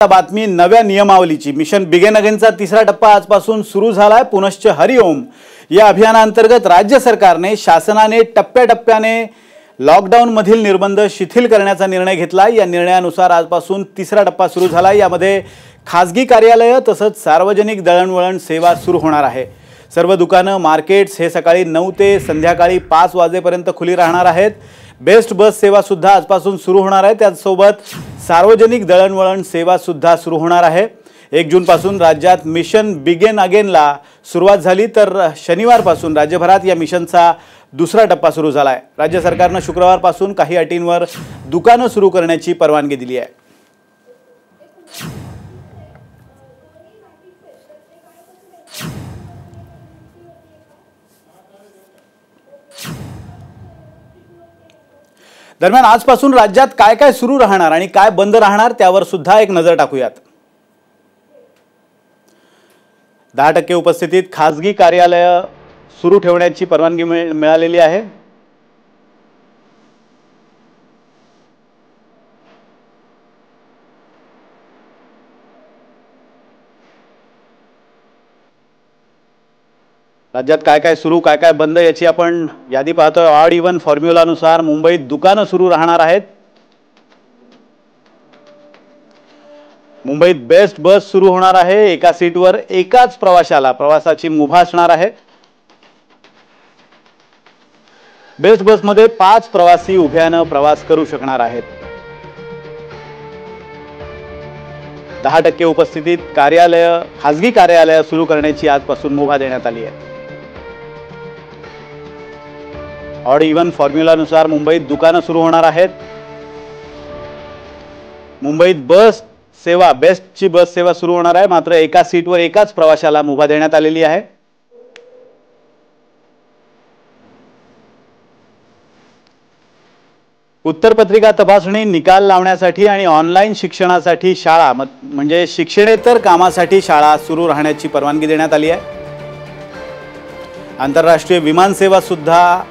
बातमी नव्या नियमावलीची मिशन बिगेन अगेनचा तिसरा टप्पा आजपासून सुरू झालाय। पुनश्च हरिओम या अभियानांतर्गत राज्य सरकारने शासनाने टप्प्याटप्प्याने लॉकडाऊन मधील निर्बंध शिथिल करण्याचा निर्णय घेतला। या निर्णयानुसार आजपासून तिसरा टप्पा सुरू झाला। यामध्ये खासगी कार्यालय तसंच सार्वजनिक दळणवळण सेवा सुरू होणार आहे। सर्व दुकाने मार्केट्स हे सकाळी 9 ते संध्याकाळी 5 वाजेपर्यंत खुली राहणार आहेत। बेस्ट बस सेवा सुद्धा आजपासून सुरू होणार आहे। त्यासोबत सार्वजनिक दळणवळण सेवा सुद्धा सुरू होणार आहे। 1 जून पासून राज्यात मिशन बिगेन अगेनला सुरुवात झाली, तर शनिवारपासून राज्यभरात या मिशनचा दुसरा टप्पा सुरू झाला आहे। राज्य सरकारने शुक्रवारपासून काही अटींवर दुकाने सुरू करण्याची परवानगी दिली आहे। दरम्यान आजपासून राज्यात काय काय सुरू राहणार आणि काय बंद राहणार त्यावर सुद्धा एक नजर टाकूयात। 10% उपस्थितीत खासगी कार्यालय सुरू ठेवण्याची परवानगी मिळालेली आहे। राज्यात काय काय सुरू काय काय बंद याची आपण यादी पाहतोय। ऑड इव्हन फॉर्म्युलानुसार मुंबईत दुकाने सुरू राहणार आहेत। मुंबईत बेस्ट बस सुरू होणार आहे। एका सीटवर एकाच प्रवासाची मुभा असणार आहे। बेस्ट बसमध्ये 5 प्रवासी उभ्याने प्रवास करू शकणार आहेत। 10% उपस्थितीत खासगी कार्यालय सुरू करण्याची आजपासून मुभा देण्यात आली आहे। ऑड इव्हन फॉर्म्युलानुसार मुंबईत दुकाने सुरू होणार आहेत। मुंबईत बेस्टची बस सेवा सुरू होणार आहे, मात्र एका सीटवर एकाच प्रवाशाला मुभा देण्यात आलेली आहे। उत्तरपत्रिका तपासणी, निकाल लावण्यासाठी आणि ऑनलाईन शिक्षणासाठी शाळा म्हणजे शिक्षणेतर कामासाठी शाळा सुरू राहण्याची परवानगी देण्यात आली आहे। आंतरराष्ट्रीय विमान सेवा सुद्धा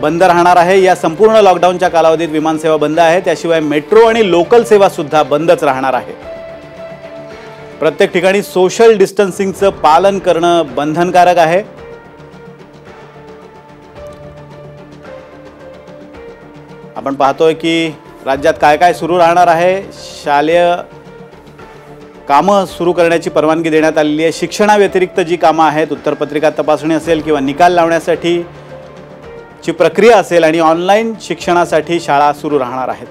बंद राहणार आहे। या संपूर्ण लॉकडाऊनच्या कालावधीत विमान सेवा बंद आहे। त्याशिवाय मेट्रो आणि लोकल सेवा सुद्धा बंदच राहणार आहे। प्रत्येक ठिकाणी सोशल डिस्टन्सिंगचं पालन करणं बंधनकारक आहे। आपण पाहतोय की राज्यात काय काय सुरू राहणार आहे। शालेय कामं सुरू करण्याची परवानगी देण्यात आलेली आहे। शिक्षणाव्यतिरिक्त जी कामं आहेत, उत्तरपत्रिका तपासणी असेल किंवा निकाल लावण्यासाठी ची प्रक्रिया असेल आणि ऑनलाईन शिक्षणासाठी शाळा सुरू राहणार आहेत।